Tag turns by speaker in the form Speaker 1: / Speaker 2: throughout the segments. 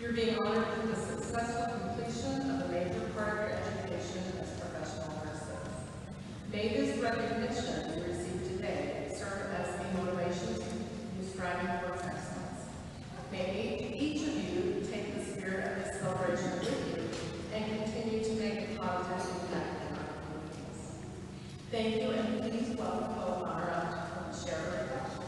Speaker 1: You're being honored with the successful completion of a major part of your education as professional nurses. May this recognition you receive today serve as the motivation to continue striving towards excellence. May each of you take the spirit of this celebration with you and continue to make a positive impact in our communities. Thank you, and please welcome co-honor up to share a reflection.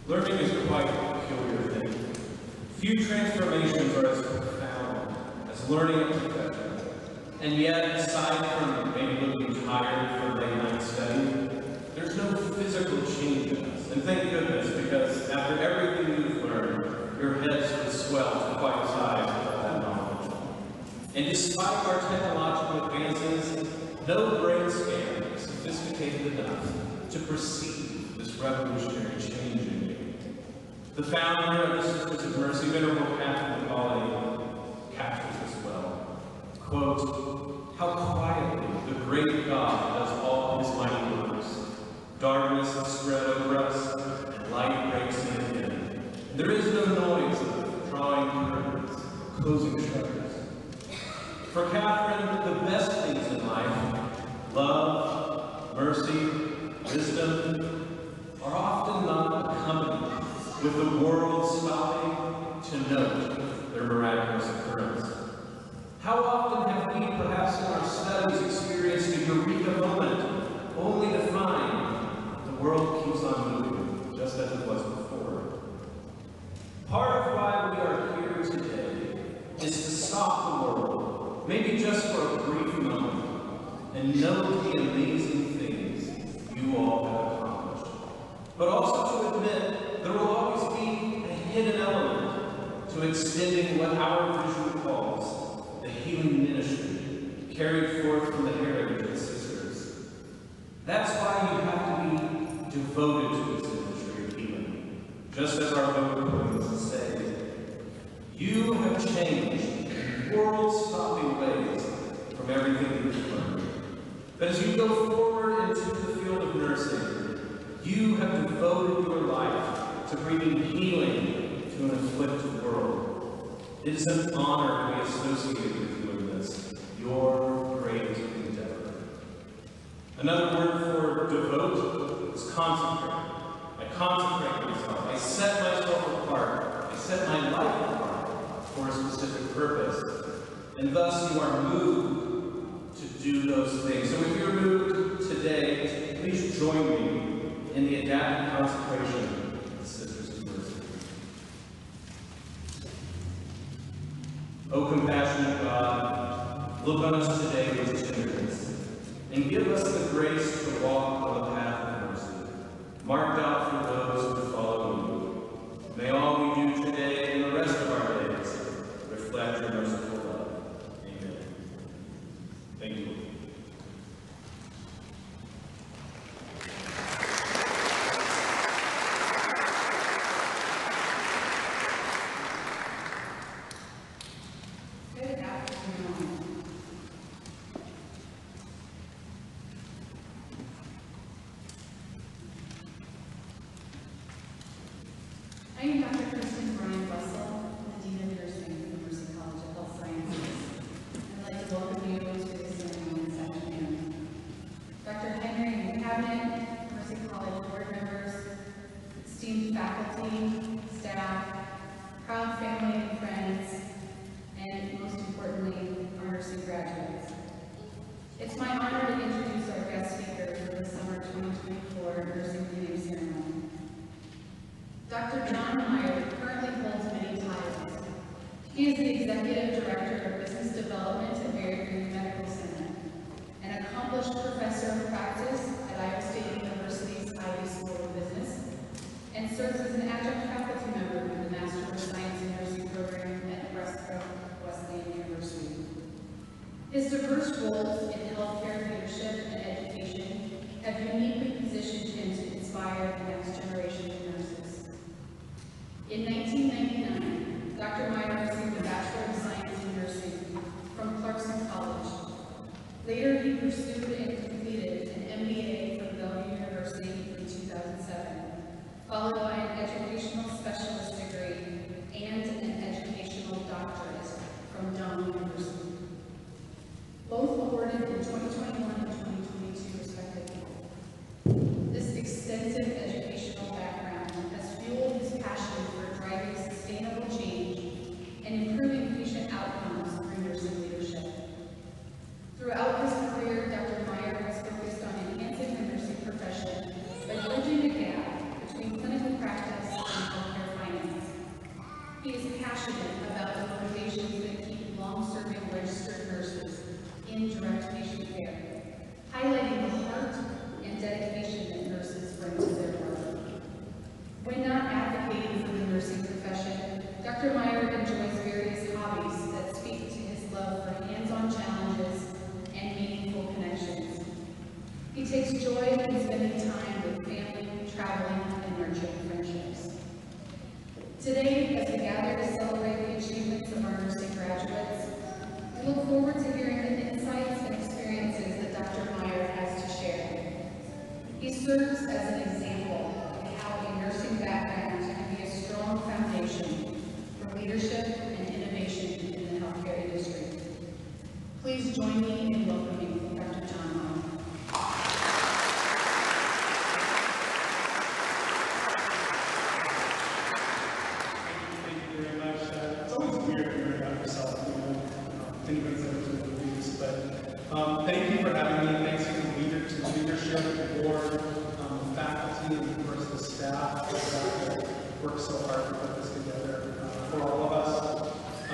Speaker 2: Learning is quite a peculiar thing. Few transformations are as profound as learning a profession. And yet, aside from maybe looking tired from late night study, there's no physical change in us. And thank goodness, because after everything you've learned, your heads would swell to quite the size of that knowledge. And despite our technological advances, no brain scan is sophisticated enough to perceive this revolutionary change in you. The founder of the Sisters of Mercy, Venerable Catherine Colley, captures this well. Quote, "How quietly the great God does all his mighty works. Darkness is spread over us, and light breaks in again. And there is no noise of drawing curtains, closing shutters." For Catherine, the best things in life, love, mercy, wisdom, are often not accompanied with the world stopping to note their miraculous occurrence. How often have we, perhaps in our studies, experienced a eureka moment, only to find the world keeps on moving, just as it was before? Part of why we are here today is to stop the world, maybe just for a brief moment, and note the amazing things you all have accomplished. But also to admit there will always be a hidden element to extending what our vision calls the healing ministry carried forth from the heritage of the sisters. That's why you have to be devoted to this ministry of healing, just as our vocal points say. You have changed in world-stopping ways from everything you've learned. But as you go forward into the field of nursing, you have devoted your life to bringing healing to an afflicted world. It is an honor to be associated with you in this, your great endeavor. Another word for devote is consecrate. I consecrate myself. I set myself apart. I set my life apart for a specific purpose. And thus you are moved to do those things. So if you're moved today, please join me in the adapted consecration of the Sisters of Mercy. O compassionate God, look on us today with tenderness, and give us the grace to walk on the path of mercy, marked out for those who follow you. May all we do today and the rest of our days reflect your merciful love. Amen. Thank you.
Speaker 3: I am Dr. Kristen Brian Russell, the Dean of Nursing at the Mercy College of Health Sciences. I'd like to welcome you to this ceremony this afternoon. Dr. Henry and Cabinet, Mercy College board members, esteemed faculty, staff, proud family and friends, and most importantly, our nursing graduates. It's my honor to introduce our guest speakers for the Summer 2024 Nursing Phoenix Ceremony. Dr. John Meyer currently holds many titles. He is the Executive Director of Business Development at Berry Creek Medical Center, an accomplished professor of practice at Iowa State University's Ivy School of Business, and serves as an adjunct faculty member in the Master of Science in Nursing program at Nebraska Wesleyan University. His diverse roles in healthcare leadership and education have uniquely positioned him to inspire the next generation of nurses. In 1999, Dr. Meyer received a Bachelor of Science in Nursing from Clarkson College pursued and completed an MBA from Bellevue University in 2007, followed by an educational specialist degree and an educational doctorate from Dunn University, both awarded in 2021 and 2022 respectively. This extensive educational background has fueled his passion for driving sustainable change and improving patient outcomes through nursing leadership. Throughout his career, Dr. Meyer has focused on enhancing the nursing profession by bridging the gap between clinical practice and healthcare finance. He is passionate about the motivations that keep long-serving registered nurses in direct patient care, highlighting the heart and dedication that nurses bring to their work. When not advocating for the nursing profession, Dr. Meyer enjoys various hobbies that speak to his love for hands-on challenges and meaningful connections. He takes joy in spending time with family, traveling, and nurturing friendships. Today, as we gather to celebrate the achievements of our nursing graduates, we look forward to hearing the insights and experiences that Dr. Meyer has to share. He serves as an example of how a nursing background can be a strong foundation for leadership and innovation in the healthcare industry. Please join me in welcoming Dr. John Meyer.
Speaker 4: Thank you for having me. Thanks to the leadership, the board, the faculty, and of course the staff that worked so hard to put this together for all of us. I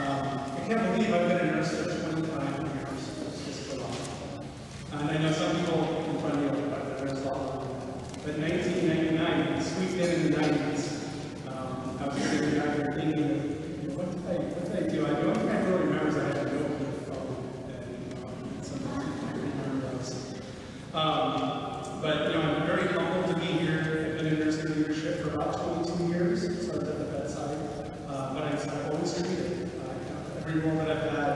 Speaker 4: can't believe I've been a nurse for 25 years. It's just so long. And I know some people in front of me are there's a lot longer. But 1999, squeezed in the 90s, I was sitting out there thinking, what did I do? The only thing I really remember is I had to go to the phone. But I'm very humbled to be here. I've been in nursing leadership for about 22 years, started at the bedside, but I've always treated. Every role that I've had,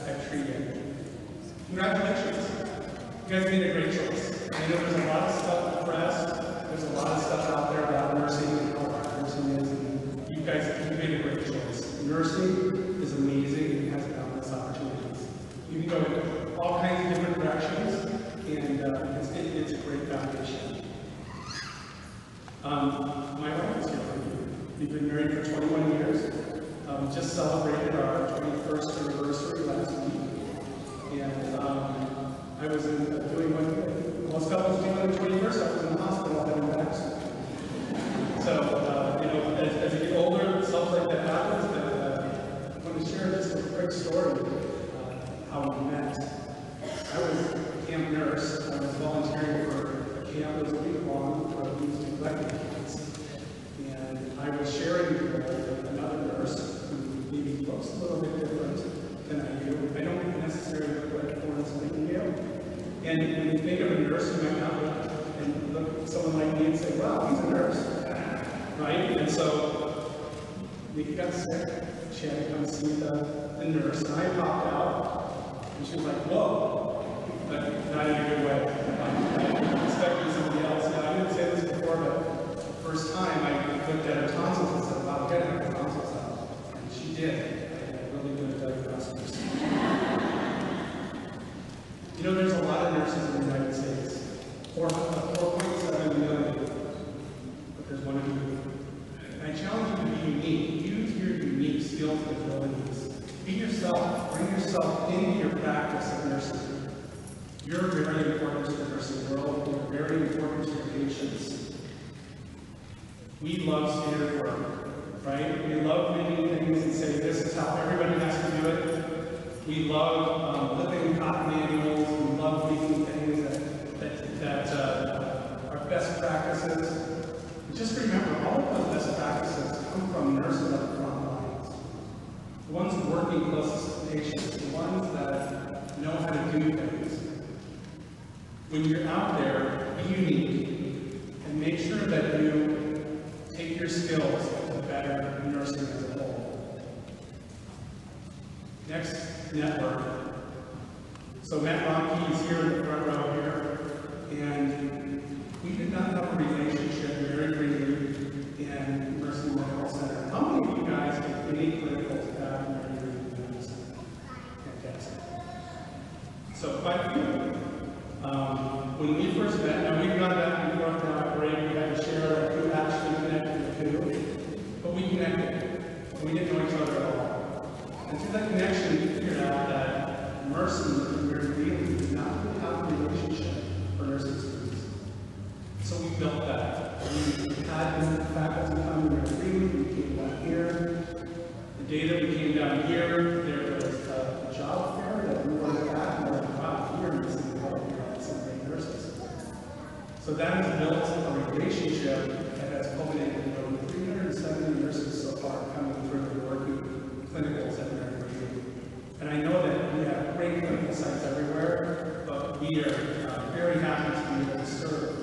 Speaker 4: I've treated. Congratulations. You guys made a great choice. I know there's a lot of stuff in the press, there's a lot of stuff out there about nursing and how hard nursing is, and you made a great choice. Nursing is amazing and has boundless opportunities. You can go in all kinds of different directions, and it's a great foundation. My wife is here with you. We've been married for 21 years. Just celebrated our 21st anniversary last week. And I was doing what most couples do on the 21st. I was in the hospital having an accident. So, as you get older, stuff like that happens. But I want to share just a quick story how we met. I was a camp nurse. I was volunteering for a camp that was a week long for abused and neglected kids. And I was sharing with another nurse who maybe looks a little bit different than I do. I don't necessarily look like Florence Nightingale. And when you think of a nurse, you might not look and look at someone like me and say, wow, he's a nurse. Right? And so Nikki got sick. She had to come see the nurse, and I popped out, and she was like, whoa. But not in a good way. I expected somebody else. Now, I didn't say this before, but the first time I looked at her tonsils and said, wow, get her tonsils out. And she did. I had a really good diagnosis. There's a lot of nurses in the United States. 4.7 million. But there's one of you. And I challenge you to be unique. Use your unique skills and abilities. Be yourself. Bring yourself into your practice of nursing. You're very important to the nursing world. You're very important to your patients. We love standard work, right? We love making things and saying this is how everybody has to do it. We love living cotton manuals. We love making things that are best practices. And just remember, all of those best practices come from nurses at the front lines. The ones working closest to patients, the ones that know how to do things. When you're out there, be unique and make sure that you take your skills to better nursing as a whole. Next network, So Matt Rompke is here in the front row here, and we did not have a relationship very briefly in Mercy Medical Center. How many of you guys have any clinical to have in your medical center? Fantastic. So quite a few. When we first met, now we've gone back and forth now at break, we had to share like who actually connected the two, but we connected. We didn't know each other at all. And through that connection, we figured out that Mercy and Mary really did not really have a relationship for nursing students. So we built that. We had faculty come in Mary Freely, we came down here. The day that we came down here, there was a job fair that we were at, and we were like, wow, we're missing out here on some great nurses. So that has built a relationship that has culminated in over 370 nurses so far coming through and working clinicals at Mary Freely. And I know that we have great clinical sites everywhere, but we are very happy to be able to serve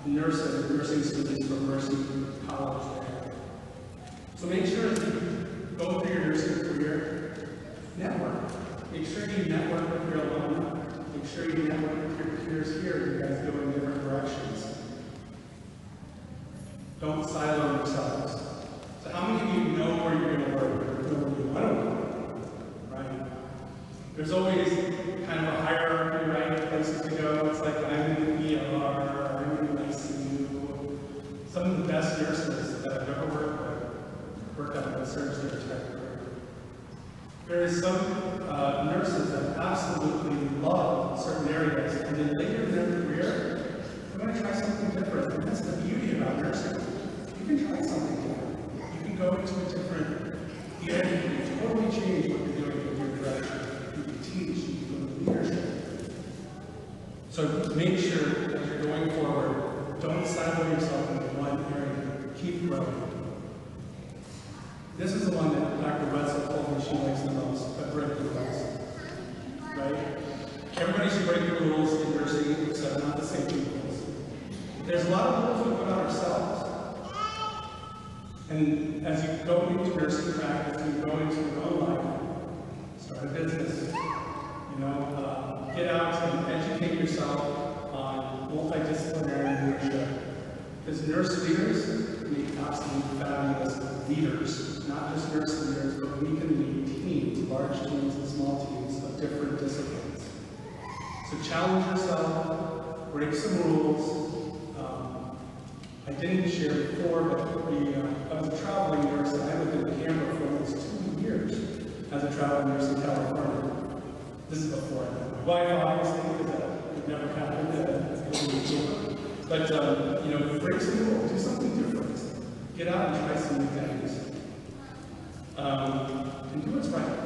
Speaker 4: nursing students from Mercy College there. So make sure as you go through your nursing career, network. Make sure you network with your alumni. Make sure you network with your peers here. You guys go in different directions. Don't silo yourselves. So how many of you know where you're going to work? I don't know. Right? There's always kind of a hierarchy, right? Places to go. It's like I'm in the ER, I'm in the ICU. Some of the best nurses that I've ever worked on the surgery career. There is some nurses that absolutely love certain areas, and then later in their career, they're going to try something different. And that's the beauty about nursing. You can try something different. You can go into a different field. You can totally change what you're doing in your direction. You can teach. You can go to leadership. So make sure as you're going forward, don't silo yourself into one area. Keep growing. This is the one that Dr. Wetzel told me she likes the most, but break the rules. Right? Everybody should break the rules in nursing, except not the safety rules. There's a lot of rules we put on ourselves. And as you go into nursing practice, you go into your own life, start a business, get out and educate yourself on multidisciplinary leadership. Because nurse leaders make absolutely fabulous leaders, not just nurse leaders, but we can lead teams, large teams and small teams of different disciplines. So challenge yourself, break some rules. I didn't share before, but I was a traveling nurse, and I lived in Canberra for almost 2 years as a traveling nurse in California. This is before I met my wife, obviously, because that would never happen. But, break some rules, do something different. Get out and try some new things. And do what's right.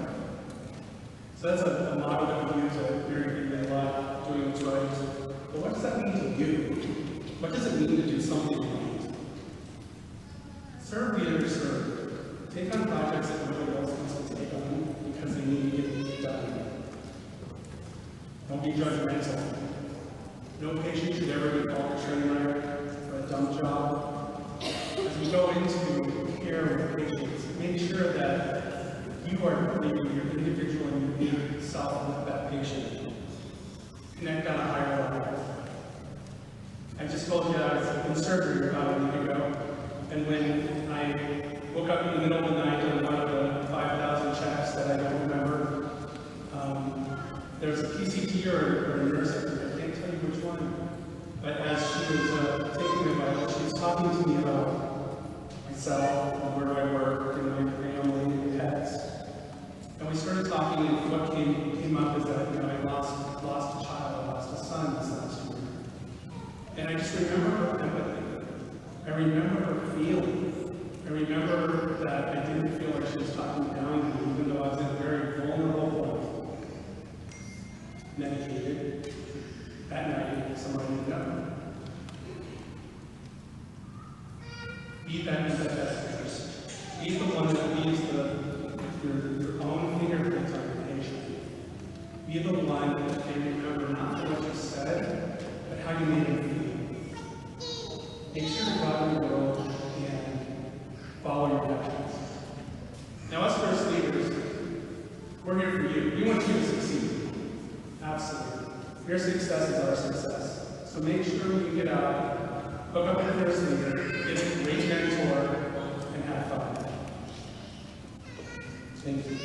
Speaker 4: So that's a motto that we use at Mary a lot, doing what's right. But what does that mean to you? What does it mean to do something right? Serve the underserved. Take on projects that nobody else wants to take on because they need to get it done. Don't be judgmental. No patient should ever be called a train wreck or a dumb job. As we go into care with patients, make sure that you are leaving your individual and unique self with that patient. Connect on a higher level. I just told you that I was in surgery about a week ago, and when I woke up in the middle of the night on one of the 5,000 checks that I don't remember, there was a PCT or a nurse, I can't tell you which one, but as she was taking my vital, she was talking to me about myself, and where I work, and my family, and pets. And we started talking, and what came up is that I lost a child, I lost a son this last year. And I just remember her empathy. I remember her feeling. I remember that I didn't feel like she was talking down to me, even though I was in a very vulnerable point. Medicated. At night, somebody didn't know. Be that empathetic nurse. Be the one that leaves your own fingerprints on your patient. Be the one that they remember not for what you said, but how you made them feel. Make sure to go out in the world and follow your passions. Now, us first leaders, we're here for you. We want you to succeed. Your success is our success. So make sure when you get out, hook up with a nursing leader, get a great mentor, and have fun. Thank you.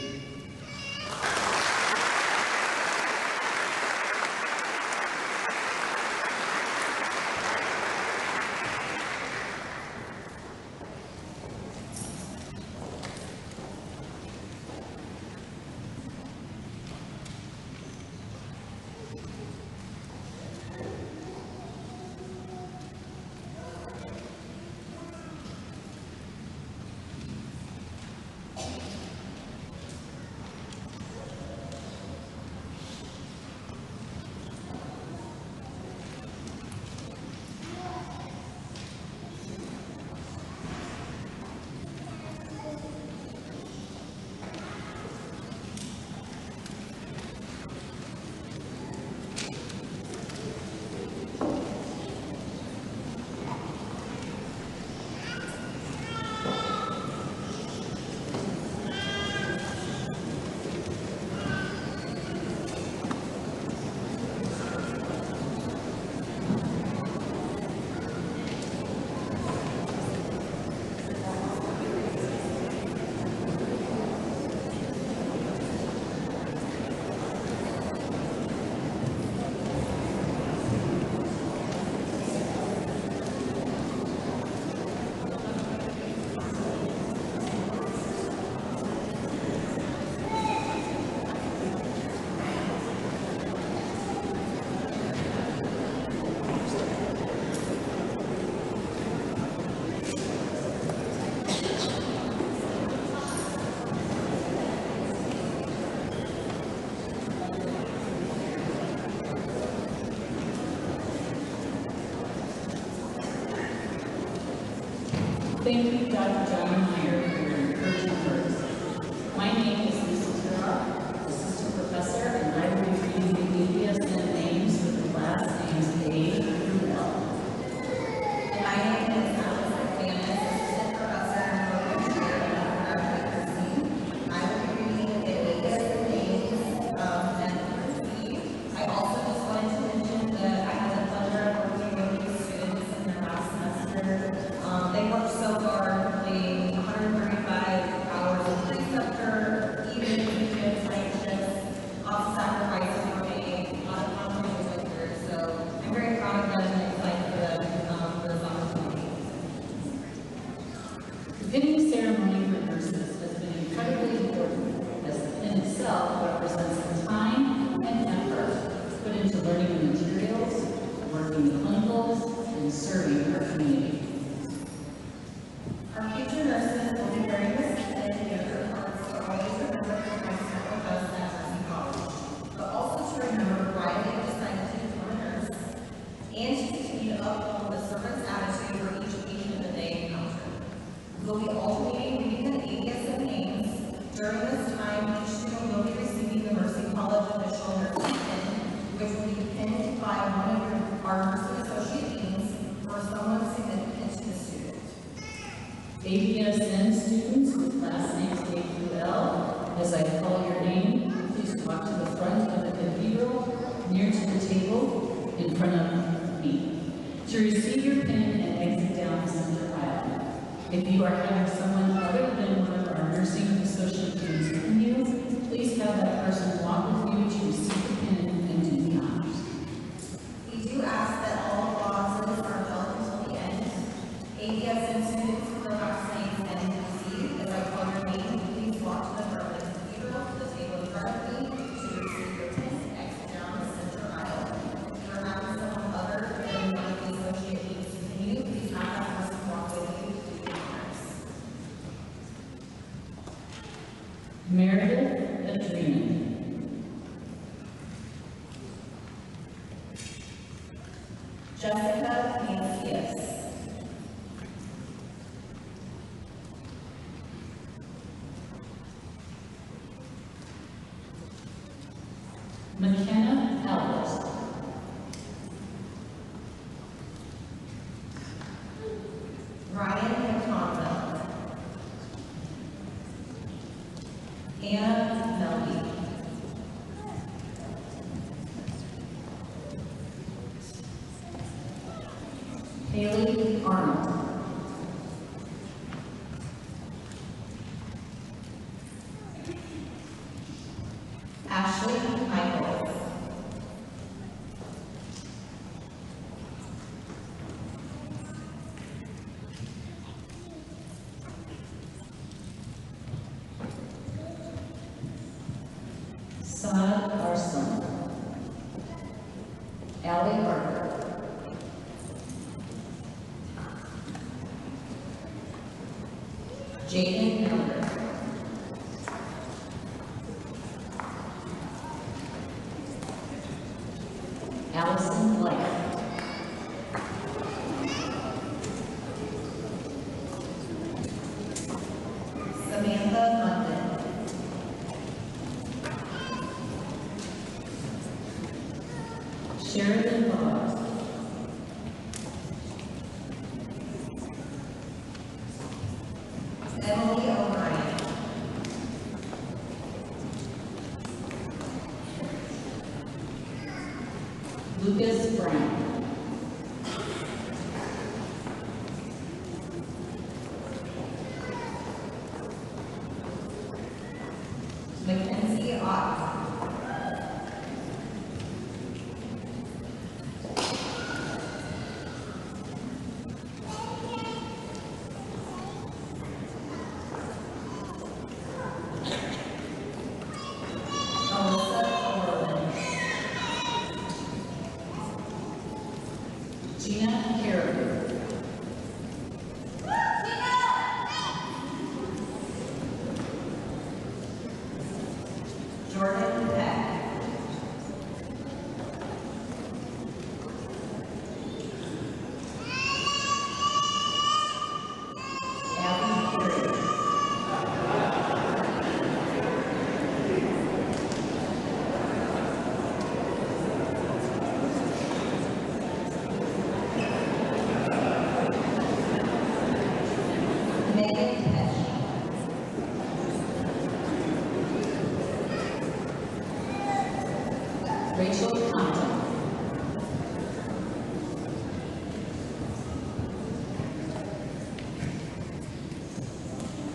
Speaker 5: Thank you, Dr. John Meyer, for your encouraging words. My name is Lisa Turok, Assistant Professor, and I will be reading the BSN names with the last names A through L.
Speaker 1: And my name is Alice McManus, Assistant Professor and Program Chair at Accelerated Bachelor of Science. I will be reading the BSN names and proceed. I also just wanted to mention that I had the pleasure of working with these students in their last semester. They worked so hard, completing 135 hours of preceptor, even weekend night shifts, off sacrificing for me, a lot of conferences like yours. So I'm very proud of them and excited for them for this opportunity.
Speaker 5: The pinning ceremony for nurses has been incredibly important, as the pin itself represents the time and effort put into learning the materials, working the clinicals, and serving our community.
Speaker 1: Our future nurses will be wearing this pin near their hearts to always remember the Christ that was us at nursing college, but also to remember why they decided to become a nurse, and to continue to uphold the servant's attitude for each patient that they encounter. We'll be alternating reading the ABSN names. During this time, each student will be receiving the Mercy College official nursing pin, which will be pinned by one of our nursing associate deans or someone significant to the student.
Speaker 5: ABSN students with last names A through L, as I call your name, please walk to the front of the cathedral, near to the table, in front of me, to receive your pin and exit down the center aisle. If you are having someone other than one of our nursing associate deans pin you, please have that person walk with you to receive the pin and do the honors.
Speaker 1: We do ask that all applauses are held until the end. ABSN students who are last names and proceed, as I call your name, please walk to the front of the cathedral to the table in front of me to receive your pin and exit down the center aisle. If you are having someone other than one of the associate deans continue, please have that person walk with you to do the honors.
Speaker 5: Meredith Adrian.
Speaker 1: Jessica Mancius.
Speaker 5: McKenna Albert.
Speaker 1: Ryan McConville. Anna Melby.
Speaker 5: Haley Arnold. Ashley Michaels. Saad Arslan. Allie Barker. Jaden Miller. Allison White. Samantha London. Sheridan Boggs. Emily O'Brien. Lucas Brown. Mackenzie Ott. Gina Caribou. Jordan Peck. Abby Perry. Megan Pesh. Rachel Compton.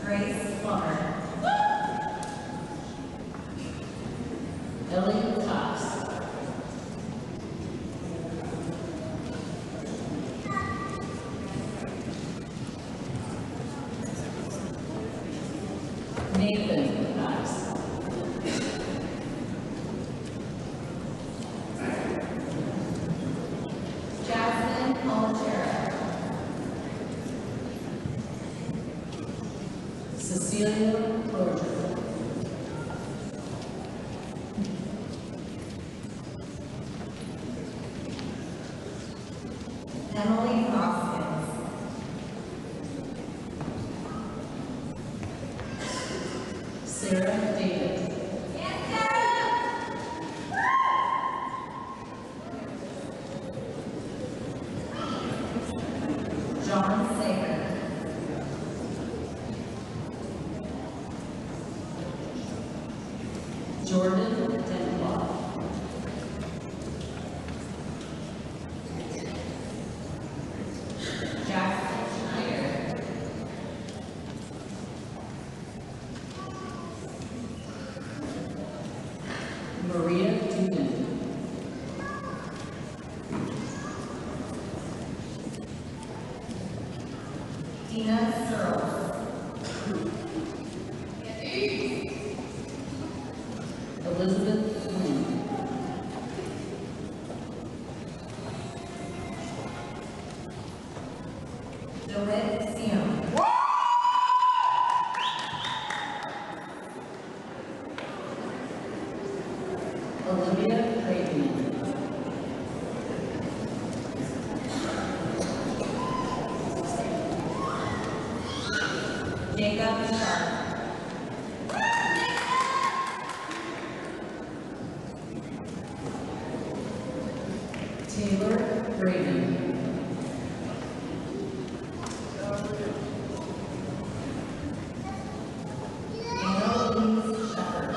Speaker 5: Grace Plummer. Ellie Cox. Nathan Cox. Jasmine Polachera. Cecilia Crozier. Emily Hoskins. Sarah Davis. John Sager. Jordan Denblaw. Jackson Schneider. Maria Dugan. Tina Searles. Elizabeth Flynn. DeWitt Sion. Olivia Creighton. Jacob Sharp. Taylor Braden. Annalise Shepherd.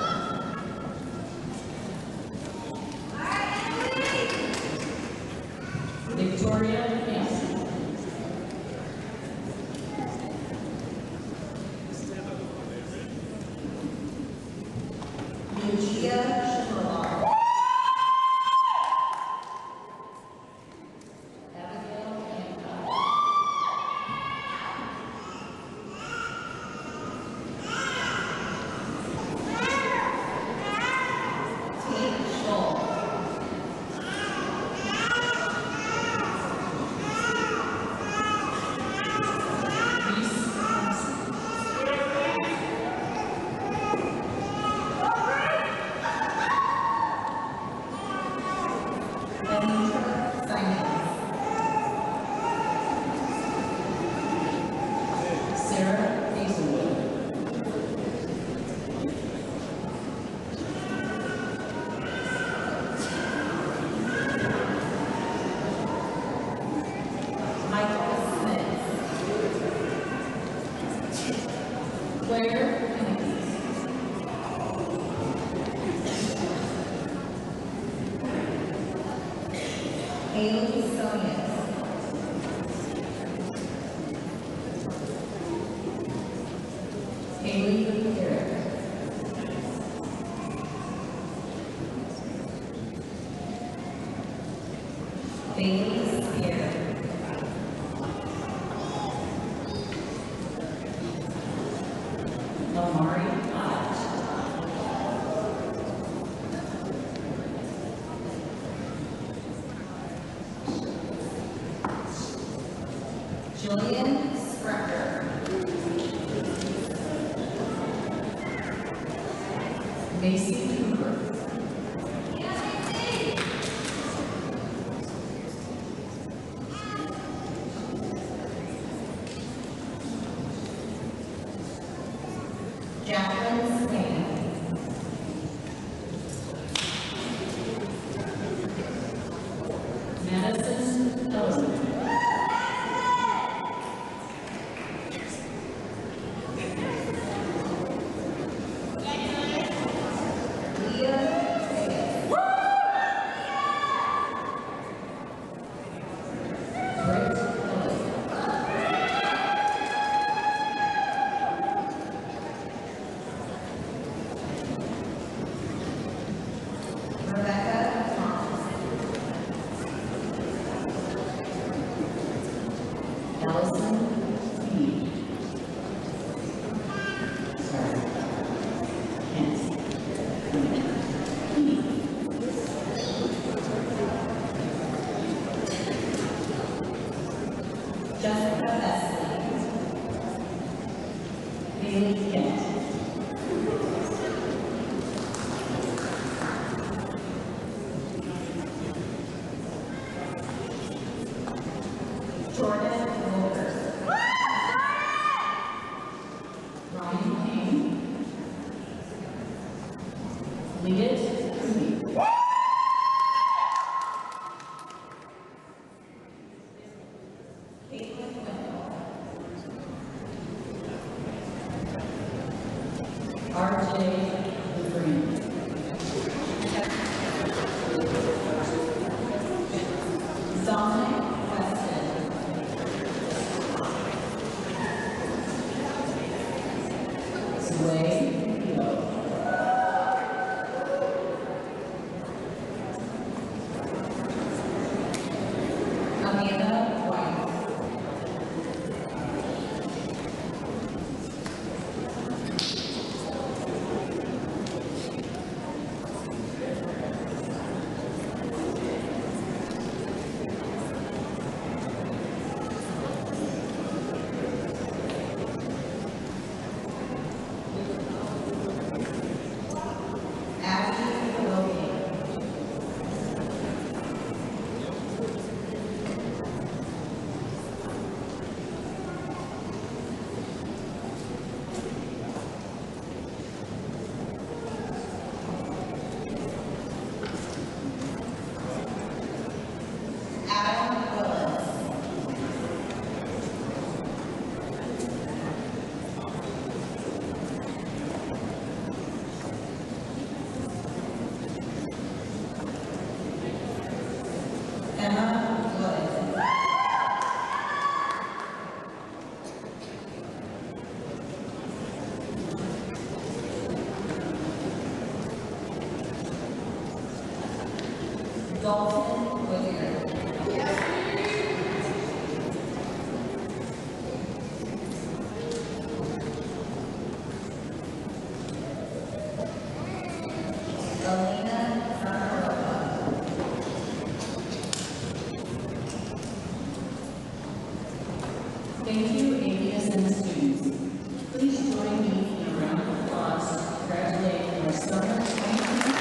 Speaker 5: Victoria Hanson.
Speaker 3: Anitra Simons. Sarah Hazelwood. Michael Smith. Claire Kennedy. Haley Sonias. Haley Garrett. Bailey Spear. Amari Ott. Jillian Sprecher. Macy Cooper. Jacqueline Swain. Madison Ellison. Leah Sayers. Britt Ellis. Rebecca Thomas. Allison Reed. Sorry. Hence. Jessica Besley. Haley Kent. Jordan Wilkers. Ryan King. Leah Cooney. Caitlin Wendell. RJ Green. Dominic Weston. Sway Yo. Amanda White. Abby Logan. Adam Willis. Emma Wood. Dalton Whittier. Elena Zarkarova. Thank you, BSN students. Please join me in a round of applause to congratulate our summer 2020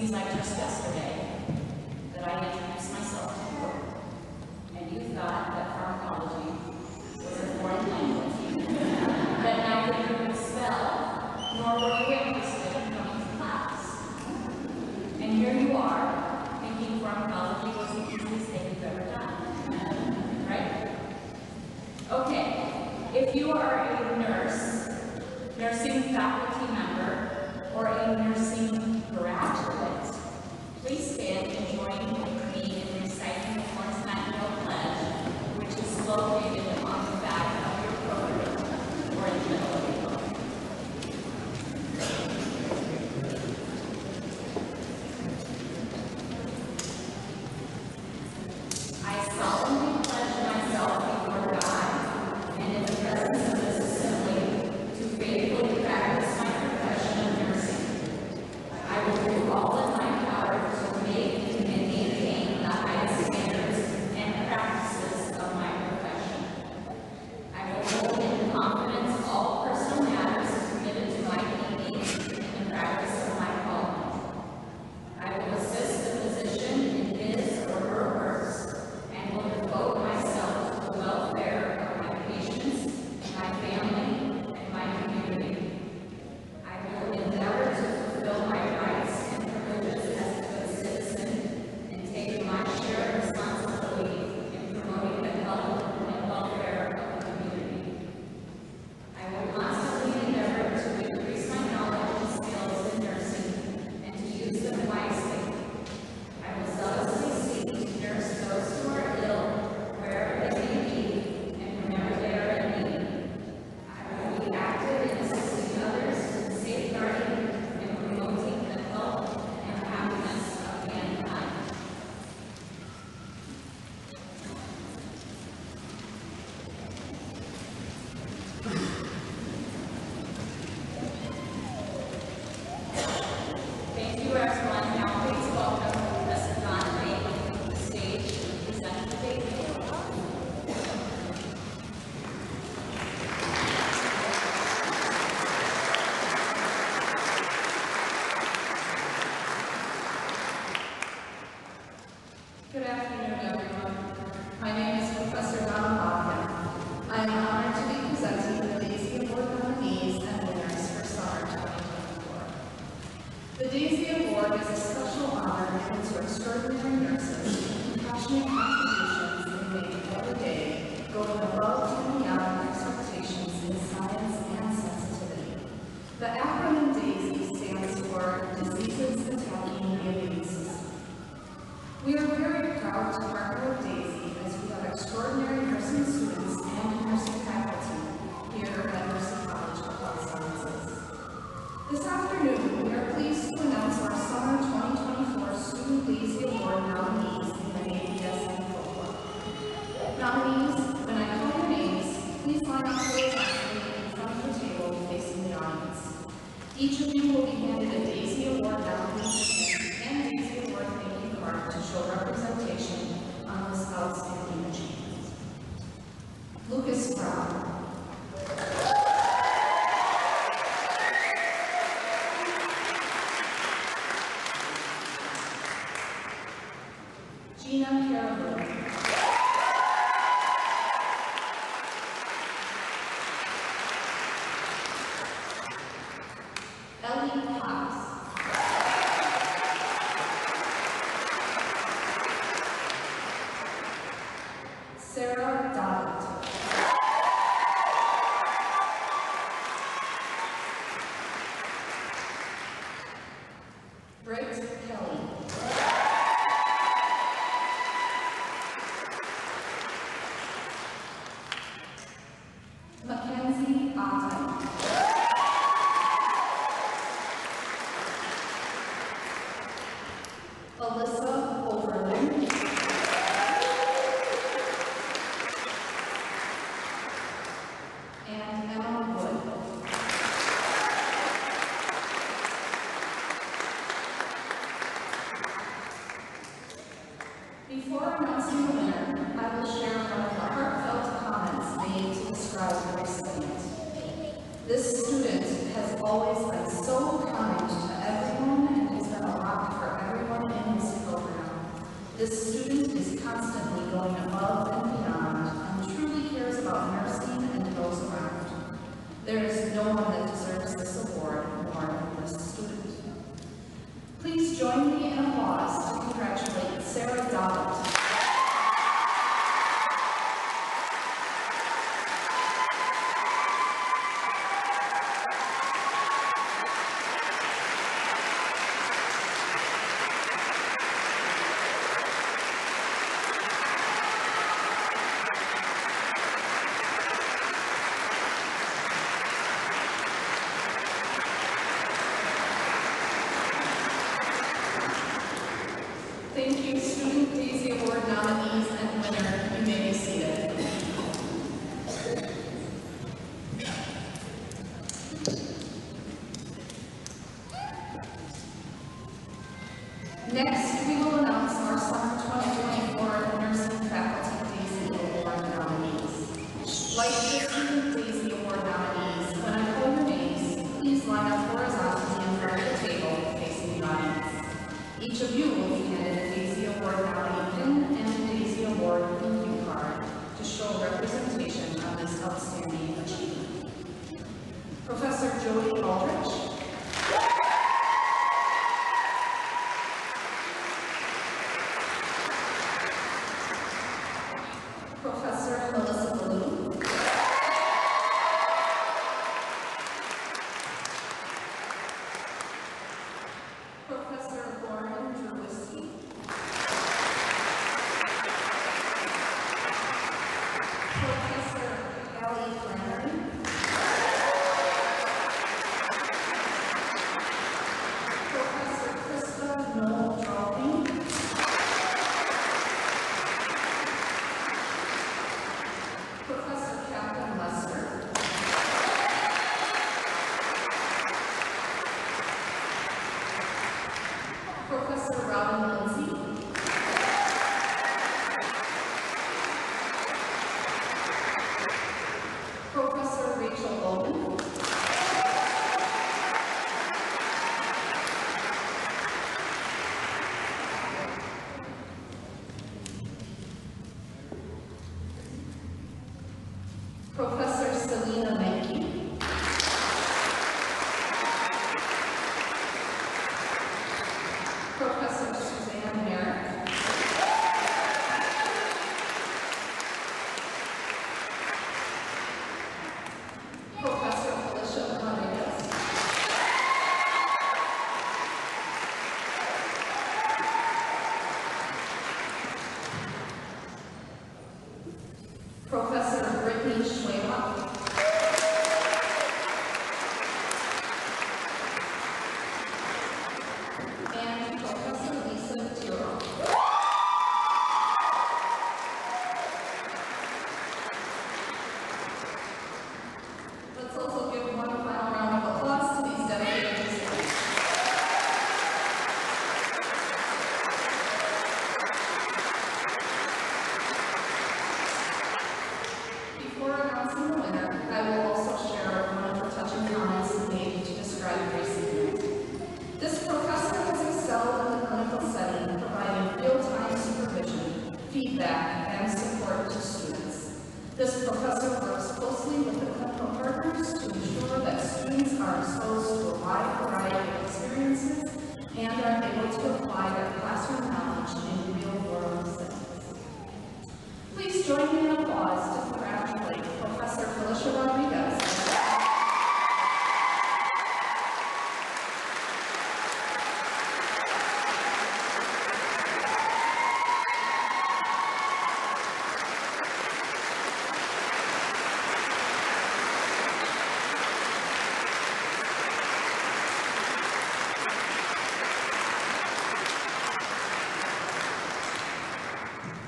Speaker 5: seems like just yesterday that I introduced myself to you, and you thought that pharmacology was a foreign language, that neither you could spell, nor were you interested in coming to class. And here you are, thinking pharmacology was the easiest thing you've ever done, right? Okay, if you are a nurse, nursing faculty member, or a nursing graduate, please stand and join me in reciting the Florence Nightingale Pledge, which is located on the back of your program or in the middle of your book. I solemnly pledge myself before God and in the presence of this assembly to faithfully practice my profession of nursing. I will do all in my power to make and maintain the highest standards and practices of my profession. I will hold in confidence all personal matters committed to my keeping in the practice of my calling. I will assist the physician in his or her works and will devote myself to the welfare of my patients, my family, and my community. I will endeavor to fulfill my rights and privileges as a good citizen and take my share of responsibility in promoting the health and welfare of the community. I will constantly endeavor to increase my knowledge and skills in nursing and to use them wisely. I will zealously seek to nurse those who are ill wherever they may be and whenever they are in need. I will be active in assisting others in safeguarding and promoting the health and happiness of mankind. Thank you, everyone. Now please welcome Professor Don Ray to the stage to present the debate.
Speaker 1: Good afternoon, everyone. My name is Professor Don Bachman. I am honored to be presenting the Daisy Award nominees and winners for summer 2024. The Daisy Award is a special honor given to extraordinary nurses whose passionate contributions they make every day, going above and beyond expectations in science and sensitivity. The acronym DAISY stands for Diseases Attacking the Immune System. We are very proud to partner with DAISY as we have extraordinary nursing students and nursing faculty here at Nursing College of Health Sciences. This afternoon, we are pleased to announce our Summer 2024 Student DAISY Award nominees in the BSN cohort. Nominees, when I call your names, please line up horizontally in front of the table facing the audience. Each of you will be handed a DAISY Award nominee certificate and DAISY Award thank you card to show representation on this outstanding achievement. Lucas Brown. Gina Caraboo. Ellie Potts. Sarah Dodd. Britt Kelly. Mackenzie Otten. Alyssa Overland. And Emma Wood. Before announcing the winner, I will share one of the heartfelt comments made to describe the recipient. This student has always been so kind to everyone and has been a locked for everyone in this program. This student is constantly going above and beyond and truly cares about nursing and those around. There is no one that deserves this award more than this student. Please join me in applause to congratulate Sarah Dobbett. Thank you, Student Daisy Award nominees and winner. You may be seated. Next, we will announce our Summer 2024 Nursing Faculty Daisy Award nominees. Like the Student Daisy Award nominees, when I call your names, please line up horizontally in front of the table facing the audience. Each of you will be handed a Daisy Award nominee pin and a Daisy Award thank you card to show representation on this outstanding achievement. Professor Jody Aldrich, Professor Melissa Ballou, Professor Lauren Drewski, Professor Ellie Flannery, Professor Krista Noel Drawing, Professor Captain Lester, Professor Robin Lindsay, Professor Rachel Logan, Professor Selena Menke, Professor Suzanne Merrick, Professor Felicia Rodriguez, Professor Brittany Schwaylock, and Professor Lisa Tiro. Let's also give one final round of applause to these dedicated students. Before announcing the winner, I will also share one of the touching comments made to describe Grace Grant. This professor has excelled in the clinical setting, providing real-time supervision, feedback, and support to students. This professor works closely with the clinical partners to ensure that students are exposed to a wide variety of experiences and are able to apply their classroom knowledge in real-world settings. Please join me in applause to congratulate Professor Felicia Rodriguez.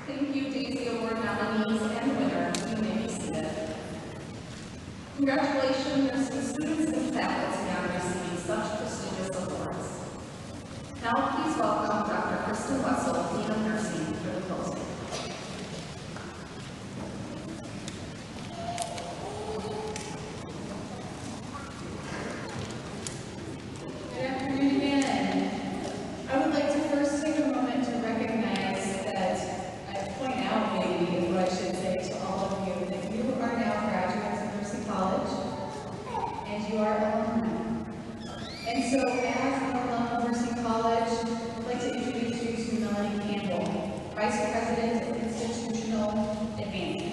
Speaker 1: Thank you, Daisy Award nominees and winner. You may be seated. Congratulations, nursing students and faculty on receiving such prestigious awards. Now please welcome Dr. Kristen Wessel, Dean of Nursing, for the closing.
Speaker 3: Good afternoon again. I Vice President of Institutional Advancement.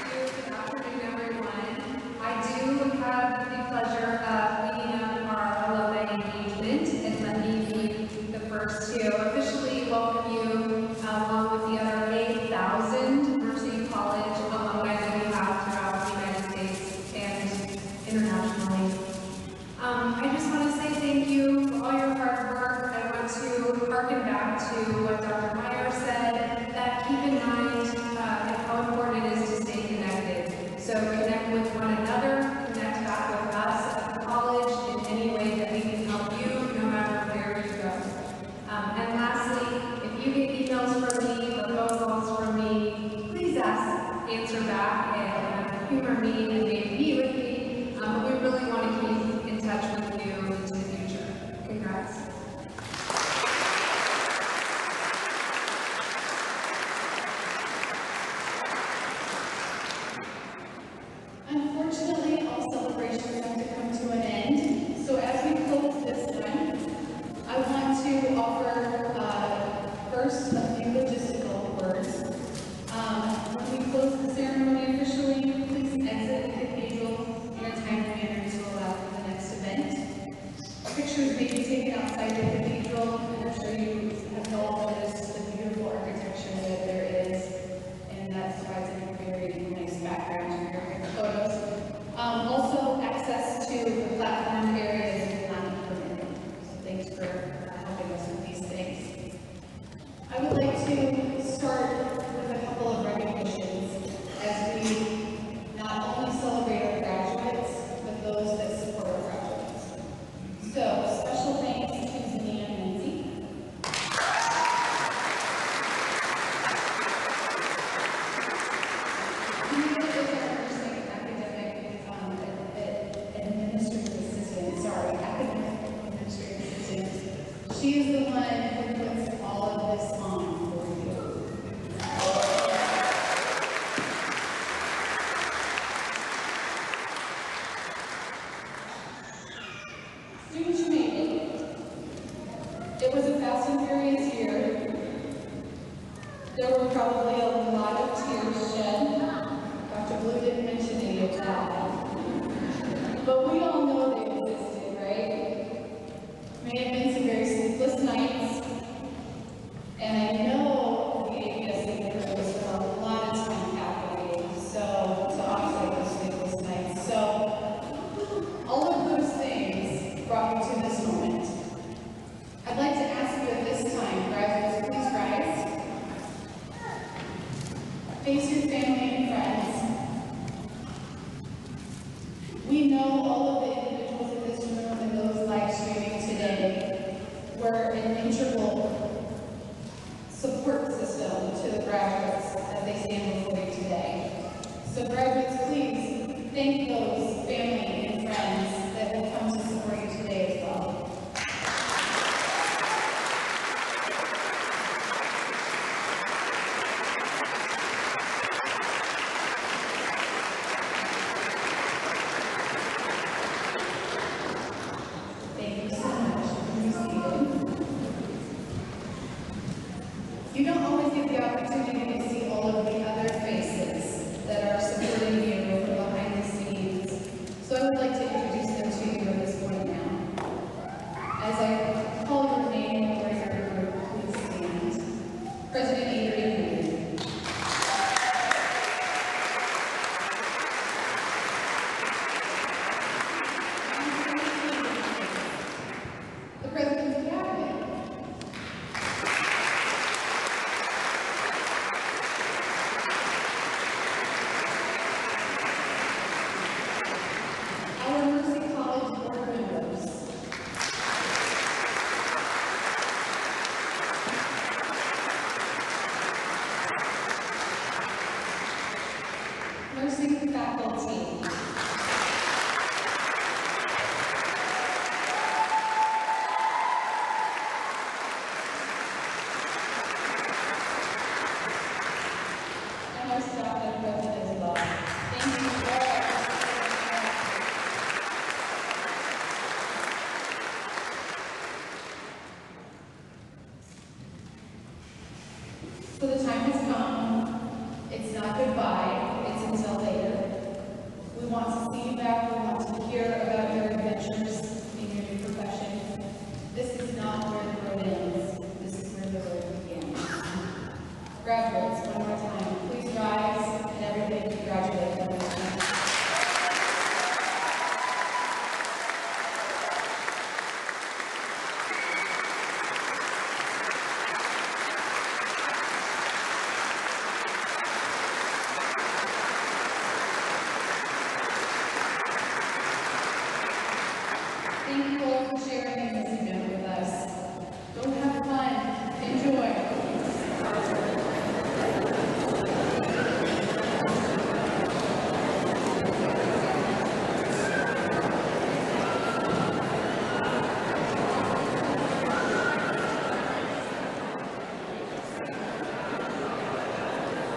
Speaker 1: Good afternoon, everyone. I do have the pleasure of leading up our alumni engagement, and let me be the first to officially welcome you along with the other 8,000 Mercy College alumni that we have throughout the United States and internationally. I just want to say thank you for all your hard work. I want to harken back to what Dr. Meyer said, that keep in mind how important it is to stay connected. So connect with one another, connect back with us at the college in any way that we can help you, no matter where you go. And lastly, if you get emails from me or phone calls from me, please answer back and humor me and maybe be with me. But we really want to keep in touch with you into the future. Congrats.
Speaker 3: Unfortunately, all celebrations have to come to an end. So as we close this one, I want to offer first a few logistical words. When we close the ceremony officially, please exit the cathedral in a timely manner to allow for the next event. Pictures may be taken outside the cathedral, and I'm sure you have all noticed the beautiful architecture that there is, and that provides a very nice background to your photos. Also, access to the platform areas is not permitted. So thanks for helping us with these things. I would like to start with a couple of recognitions as we not only celebrate our graduates, but those that support our graduates. So, special thanks to Zania and Lindsay. Zania is our nursing academic administrative assistant. She is the one who puts all of this on for you. Students, you made it. It was a fast and furious year. There were probably a lot of tears shed. Dr. Blue didn't mention any of that. But we all know they existed, right? May have been some very sleepless nights. And I know the APSC crew spent a lot of time calculating to offset those sleepless nights. So all of those things brought you to this moment. I'd like to ask you at this time, graduates, please rise. Face your family and friends. We know all of the individuals in this room and those live streaming today were an integral support system to the graduates as they stand before you today. So graduates, please thank those family and friends that will come to support you today as well. Thank you so much. Please be seated. You don't always get the opportunity to see all of the other faces that are supporting you from behind the scenes. So I would like to introduce them to you at this point now. As I call your name or your group, please stand. President Adrian Newman. The President's Cabinet. Our co-chair and